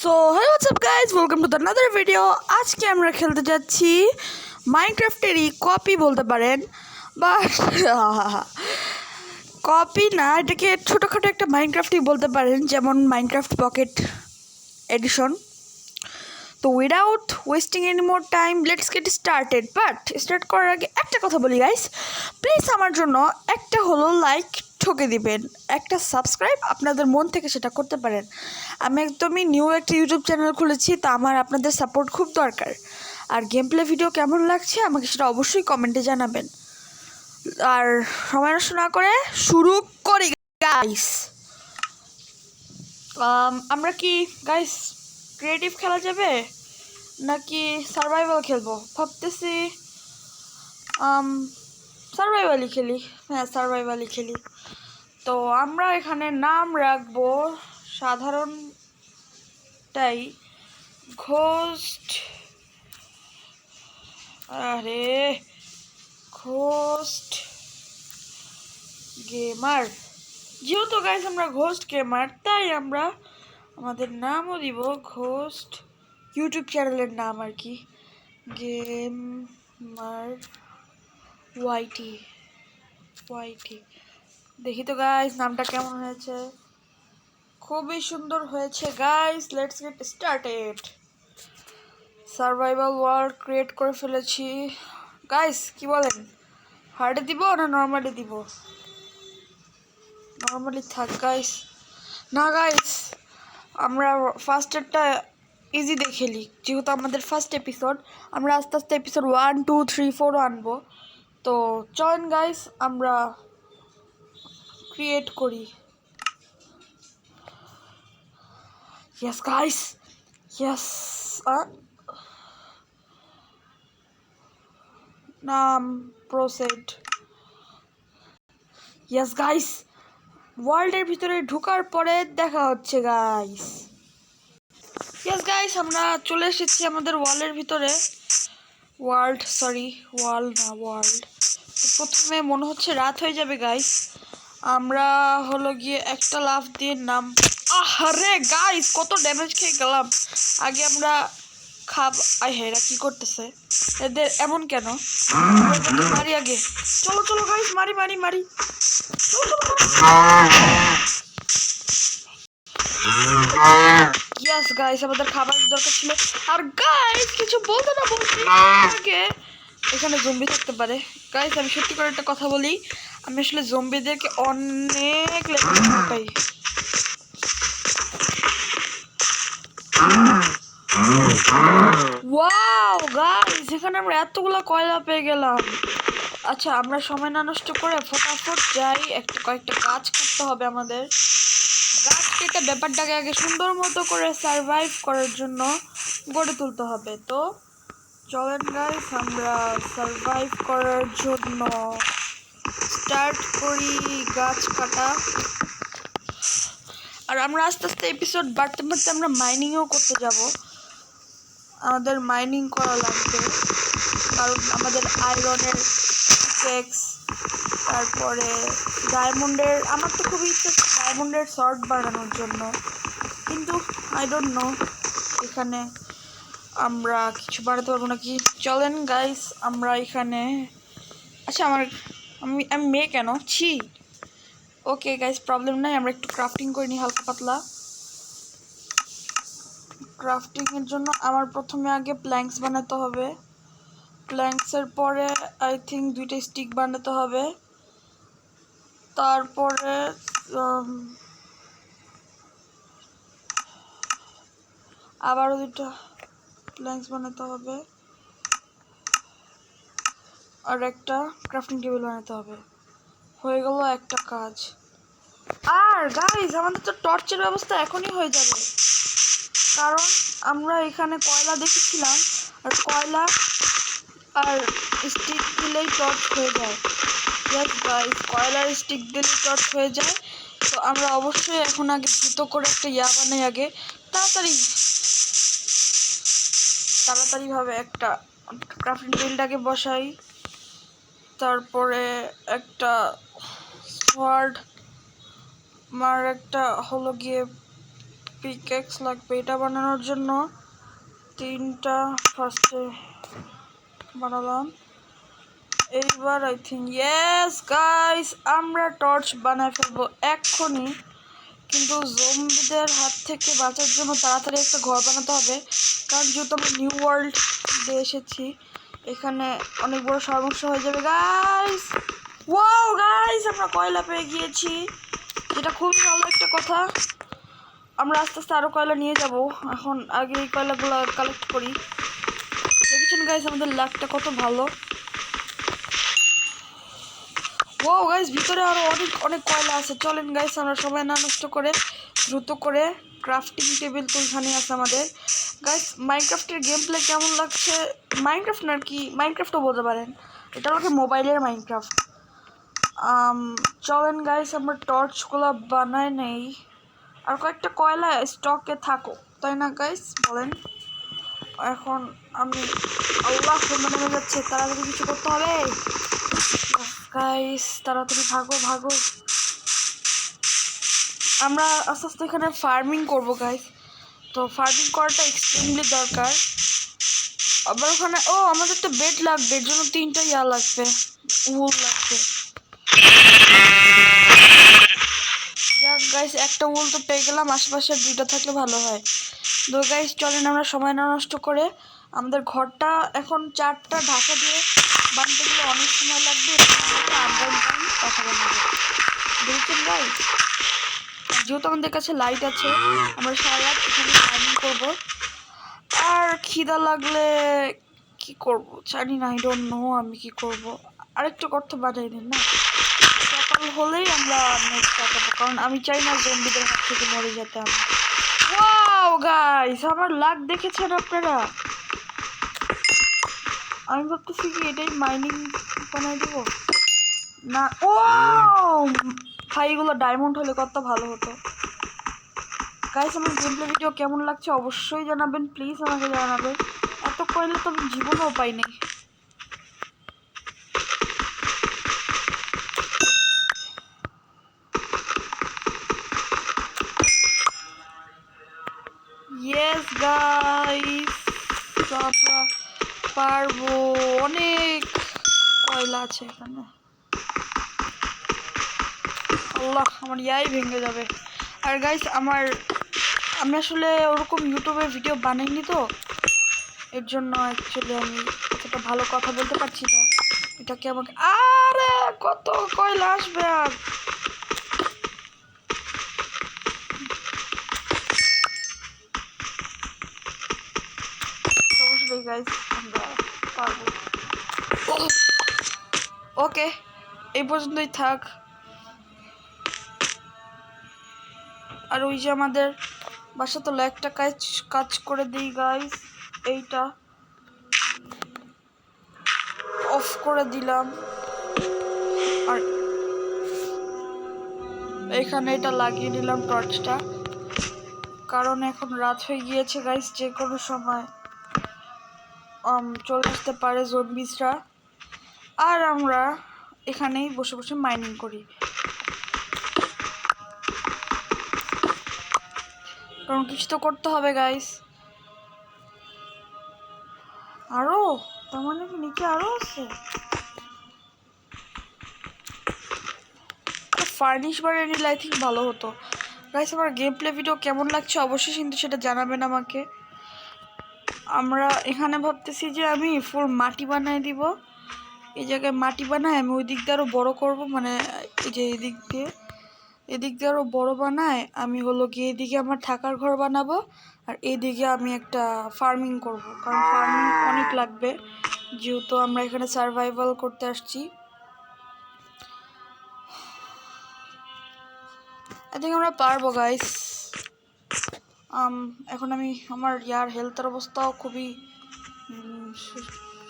So hello WhatsApp guys, welcome to the another video. আজকে আমরা খেলতে যাচ্ছি মাইনক্রাফটেরই কপি বলতে পারেন, বাট কপি না, এটাকে ছোটোখাটো একটা মাইনক্রাফটই বলতে পারেন, যেমন মাইনক্রাফট পকেট এডিশন। তো without wasting any more time let's get started. But start করার আগে একটা কথা বলি গাইস, প্লিজ আমার জন্য একটা হলো লাইক ঠকে দিবেন, একটা সাবস্ক্রাইব আপনাদের মন থেকে সেটা করতে পারেন। আমি একদমই নিউ একটা ইউটিউব চ্যানেল খুলেছি, তো আমার আপনাদের সাপোর্ট খুব দরকার। আর গেম প্লে ভিডিও কেমন লাগছে আমাকে সেটা অবশ্যই কমেন্টে জানাবেন। আর সময় নষ্ট না করে শুরু করি গাইস। আমরা কি গাইস ক্রিয়েটিভ খেলা যাবে নাকি সার্ভাইভাল খেলবো ভাবতেছি? সার্ভাইভালই খেলি। হ্যাঁ, সার্ভাইভালই খেলি। তো আমরা এখানে নাম রাখবো সাধারণটাই, ঘোস্ট। আরে ঘোস্ট গেমার, যেহেতু গাইস আমরা ঘোস্ট গেমার, তাই আমরা আমাদের নামও দিব ঘোস্ট, ইউটিউব চ্যানেলের নাম আর কি, গেমার ওয়াইটি। দেখি তো গাইস নামটা কেমন হয়েছে। খুবই সুন্দর হয়েছে guys. Let's get started. Survival world create করে ফেলেছি গাইস। কি বলেন, হার্ডে দিব না নর্মালি দিব? নর্মালি থাক গাইস। না গাইস, আমরা ফার্স্টেরটা ইজি দিয়ে খেলি, যেহেতু আমাদের ফার্স্ট এপিসোড। আমরা আস্তে আস্তে এপিসোড 1, 2, 3, 4 আনবো। তো চলেন গাইস আমরা ক্রিয়েট করি। Yes guys, yes. নাম প্রসেড। Yes guys, ওয়ার্ল্ডের ভিতরে ঢোকার পরে দেখা হচ্ছে গাইস। Yes guys, আমরা চলে এসেছি আমাদের ওয়ালের ভিতরে। ওয়ার্ল্ড তো প্রথমে মনে হচ্ছে রাত হয়ে যাবে গাইস। আমরা হলো গিয়ে একটা লাফ দিয়ে নাম, আরে গাইস কত ড্যামেজ খেয়ে গেলাম। আগে আমরা এরা কি করতেছে, এদের এমন কেন? মারি আগে, চলো চলো গাইস, মারি মারি মারি, ইয়েস গাইস, আমাদের খাবার দরকার ছিল। আর গাইস কিছু বলতে না বলতে আগে এখানে জম্বি থাকতে পারে। গাইস আমি সত্যি করে একটা কথা বলি, আমি আসলে জম্বিদেরকে অনেক পাই। ওয়াও গাইস, এখানে আমরা এতগুলো কয়লা পেয়ে গেলাম। আচ্ছা, আমরা সময় না নষ্ট করে ফটাফট যাই, কয়েকটা গাছ কাটতে হবে আমাদের। গাছ কেটে ব্যাপারটাকে আগে সুন্দর মতো করে সারভাইভ করার জন্য গড়ে তুলতে হবে। তো চলেন গাইস আমরা সারভাইভ করার জন্য স্টার্ট করি গাছ কাটা। আর আমরা আস্তে আস্তে এপিসোড বাড়তে বাড়তে আমরা মাইনিংও করতে যাব। আমাদের মাইনিং করা লাগবে, কারণ আমাদের আয়রনের পিকেক্স, তারপরে ডায়মন্ডের, আমার তো খুবই ইচ্ছে ডায়মন্ডের শর্ট বানানোর জন্য, কিন্তু আই ডোন্ট নো এখানে আমরা কিছু বানাতে পারবো নাকি। চলেন গাইস আমরা এখানে, আচ্ছা আমি মেয়ে কেন ছি। ওকে গাইস, প্রবলেম নাই, আমরা একটু ক্রাফটিং করে নিই হালকা পাতলা। ক্রাফটিংয়ের জন্য আমার প্রথমে আগে প্ল্যাঙ্কস বানাতে হবে। প্ল্যাঙ্কসের পরে আই থিঙ্ক 2টা স্টিক বানাতে হবে। তারপরে আবারও 2টা প্ল্যাঙ্কস বানাতে হবে, আর একটা ক্রাফটিং টেবিল বানাতে হবে। হয়ে গেল একটা কাজ। আর গাইস আমাদের তো টর্চের ব্যবস্থা এখনই হয়ে যাবে, কারণ আমরা এখানে কয়লা দেখেছিলাম, আর কয়লা আর স্টিক দিলেই টর্চ হয়ে যায়। ইয়েস গাইস, কয়লার স্টিক দিলেই টর্চ হয়ে যায়। তো আমরা অবশ্যই এখন আগে দ্রুত করে একটা বানাই, আগে তাড়াতাড়িভাবে একটা ক্রাফটিং টেবিলটাকে বসাই। তারপরে একটা সোয়ার্ড, একটা হলো গিয়ে পিকেক্স লাগবে। এটা বানানোর জন্য 3টা ফার্স্টে বানালাম। এইবার আই থিঙ্ক ইয়েস গাইস, আমরা টর্চ বানায় ফেলবো এক্ষুনি। কিন্তু জম্বিদের হাত থেকে বাঁচার জন্য তাড়াতাড়ি একটা ঘর বানাতে হবে, কারণ যেহেতু আমরা নিউ ওয়ার্ল্ড দিয়ে এসেছি, এখানে অনেক বড় সমস্যা হয়ে যাবে গাইস। ওয়াও গাইস, আমরা কয়লা পেয়ে গিয়েছি, যেটা খুবই ভালো একটা কথা। আমরা আস্তে আস্তে আরও কয়লা নিয়ে যাব। এখন আগে এই কয়লাগুলো কালেক্ট করি। দেখেছেন গাইস আমাদের লাকটা কত ভালো। ও গাইস, ভিতরে আরো অনেক অনেক কয়লা আছে। চলেন গাইস, আমরা সময় না নষ্ট করে দ্রুত করে ক্রাফটিং টেবিল তো এখানে আছে আমাদের। গাইস মাইনক্রাফটের গেম প্লে কেমন লাগছে? মাইনক্রাফট না কি, মাইনক্রাফটও বলতে পারেন, এটা আমাকে মোবাইলের মাইনক্রাফট। চলেন গাইস, আমরা টর্চগুলো বানাই নেই। আর কয়েকটা কয়লা স্টকে থাকো, তাই না গাইস বলেন? এখন আমি আল্লাহ নেমে যাচ্ছে, তাড়াতাড়ি কিছু করতে হবে গাইস, তাড়াতাড়ি ভাগো ভাগো। আমরা আস্তে আস্তে এখানে ফার্মিং করব গাইস, তো ফার্মিং করাটা এক্সট্রিমলি দরকার। আবার ওখানে আমাদের তো বেড লাগবে, এর জন্য 3টা লাগবে, উল লাগবে। যাক গাইস, একটা উল তো পেয়ে গেলাম, আশেপাশে 2টা থাকলে ভালো হয়। তো গাইস চলেন, আমরা সময় না নষ্ট করে আমাদের ঘরটা এখন 4টা ঢাকা দিয়ে বানাতে গেলে অনেক সময় লাগবে। দেখছেন গাইস, যেহেতু আমাদের কাছে লাইট আছে, আমরা সারা রাত এখানে ফার্মিং করবো। আর খিদা লাগলে কি করব জানি না, আই ডোন্ট নো আমি কি করব। আরেকটু গর্ত বাজাই দিন না, সকাল হলেই আমরা নেক্সট কাটাবো, কারণ আমি চাই না জম্বিদের হাত থেকে মরে যেতে আমি। ওয়াও গাইস, আমার লাক দেখেছেন আপনারা? আমি ভাবতেছি কি এটাই মাইনিং বানাই দিব না। ও ভাই, এগুলো ডায়মন্ড হলে কত ভালো হতো। গাইস আমার গেম প্লে ভিডিও কেমন লাগছে অবশ্যই জানাবেন, প্লিজ আমাকে জানাবেন। এত কয়লা তো আমি জীবনেও পাই নাই। ইয়েস গাইস, আমরা পারবো, অনেক কয়লা আছে এখানে। আল্লাহ, আমার ইয়াই ভেঙে যাবে। আর গাইস আমি আসলে ওরকম ইউটিউবে ভিডিও বানাইনি, তো এর জন্য অ্যাকচুয়ালি আমি এতটা ভালো কথা বলতে পারছি না। এটাকে আমাকে আরে কত কয়লা আসবে আর। সমস্যা নেই গাইস, আমরা পারবো। ওকে, এই পর্যন্তই থাক। আর ওই যে আমাদের বাসা তো একটা কাজ করে দিই গাইস, এইটা অফ করে দিলাম। আর এখানে এটা লাগিয়ে নিলাম টর্চটা, কারণ এখন রাত হয়ে গিয়েছে গাইস, যে কোনো সময় চলে আসতে পারে জম্বিসরা। আর আমরা এখানেই বসে বসে মাইনিং করি, কারণ কিছু তো করতে হবে গাইস। আরো তার মানে কি নিচে আরো আছে? ফার্নিশ বানিয়ে নিলে আই থিঙ্ক ভালো হতো গাইস। আমার গেম প্লে ভিডিও কেমন লাগছে অবশ্যই কিন্তু সেটা জানাবেন আমাকে। আমরা এখানে ভাবতেছি যে আমি ফুল মাটি বানাই দিব, এই জায়গায় মাটি বানাই, আমি ওই দিক দিয়ে আরও বড়ো করবো, মানে এই যে এদিক দিয়ে আরও বড় বানায় আমি হলো গিয়ে এদিকে আমার থাকার ঘর বানাবো, আর এইদিকে আমি একটা ফার্মিং করব, কারণ ফার্মিং অনেক লাগবে যেহেতু আমরা এখানে সার্ভাইভাল করতে আসছি। আই থিঙ্ক আমরা পারবো গাইস। এখন আমি আমার হেলথের অবস্থাও খুবই,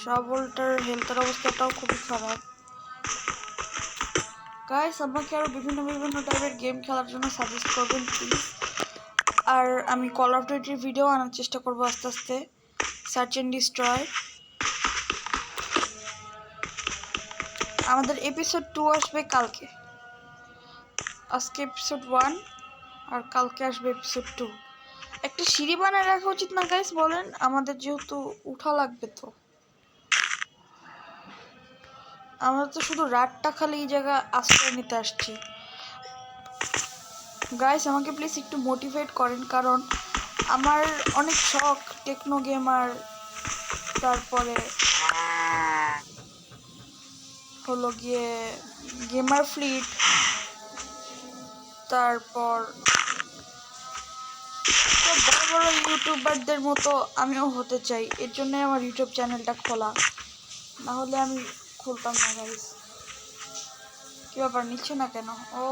শাবলটার হেলথের অবস্থাটাও খুবই খারাপ গাইস। আমাকে আরও বিভিন্ন টাইপের গেম খেলার জন্য সাজেস্ট করবেন প্লিজ। আর আমি কল অফ ডিউটির ভিডিও আনার চেষ্টা করবো আস্তে আস্তে, সার্চ অ্যান্ড ডিস্ট্রয়। আমাদের এপিসোড 2 আসবে কালকে, আজকে এপিসোড 1 আর কালকে আসবে এপিসোড 2। একটা সিঁড়ি বানায় রাখা উচিত না গাইস বলেন? আমাদের যেহেতু উঠা লাগবে, তো আমরা তো শুধু রাতটা খালি এই জায়গা আশ্রয় নিতে আসছি। গাইস আমাকে প্লিজ একটু মোটিভেট করেন, কারণ আমার অনেক শখ টেকনো গেমার, তারপরে হলো গিয়ে গেমার ফ্লিট, তারপর বড় বড় ইউটিউবারদের মতো আমিও হতে চাই। এর জন্যই আমার ইউটিউব চ্যানেলটা খোলা, না হলে আমি খুলতাম না গাইস। কি ব্যাপার, নিচ্ছে না কেন? ও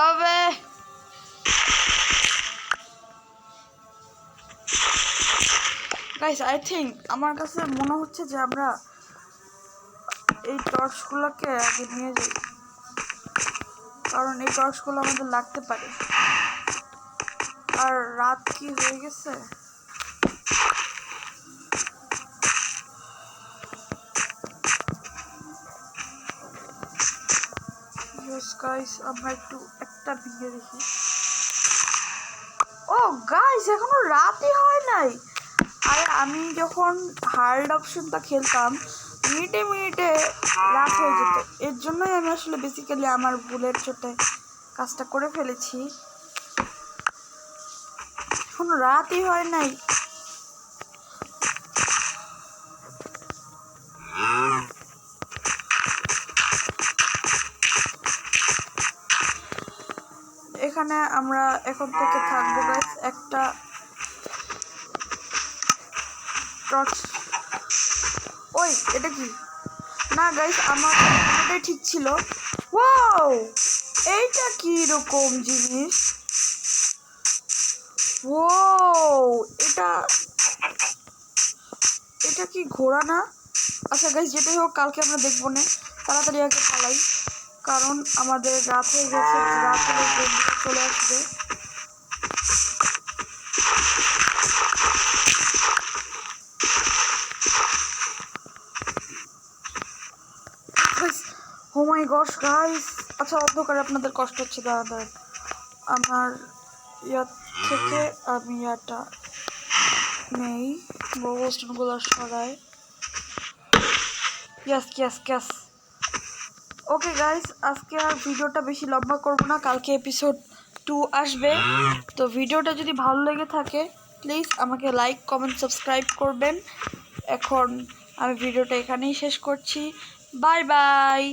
আবে গাইস, আই থিঙ্ক আমার কাছে মনে হচ্ছে যে আমরা এই টর্চগুলোকে আগে নিয়ে যাই, কারণ এই টর্চগুলো আমাদের লাগতে পারে। আর রাত কি হয়ে গেছে? গাইস আমরা একটু একটা ভিডিও দেখি। ও গাইস, এখনো রাতই হয় নাই। আর আমি যখন হার্ড অপশনটা খেলতাম মিনিটে মিনিটে রাত হয়ে যেত। এর জন্যই আমি আসলে বেসিক্যালি আমার ভুলের চোটে কাজটা করে ফেলেছি। এখনো রাতই হয় নাই। এখানে আমরা এখন থেকে থাকবো গাইস। একটা টর্চ। ওই এটা কি? না গাইস, আমার এটাই ঠিক ছিল। ওয়াও, এইটা কি রকম জিনিস? ও এটা এটা কি ঘোড়া না? আচ্ছা গাইস, যেটাই হোক কালকে আমরা দেখবো না, তাড়াতাড়ি আগে পালাই, কারণ আমাদের রাত হয়ে গেছে। রাত হলে বন্ধুরা চলে আসবে। ও মাই গড গাইস, আচ্ছা অন্ধকারে আপনাদের কষ্ট হচ্ছে, দাঁড়ান আমার ইয়ার থেকে আমি ইয়াটা নেই, বস্টনগুলো সরাই। ইয়াস ইয়াস ইয়াস। ওকে গাইস, আজকে আর ভিডিওটা বেশি লম্বা করব না, কালকে এপিসোড 2 আসবে। তো ভিডিওটা যদি ভালো লেগে থাকে প্লিজ আমাকে লাইক কমেন্ট সাবস্ক্রাইব করবেন। এখন আমি ভিডিওটা এখানেই শেষ করছি। Bye bye.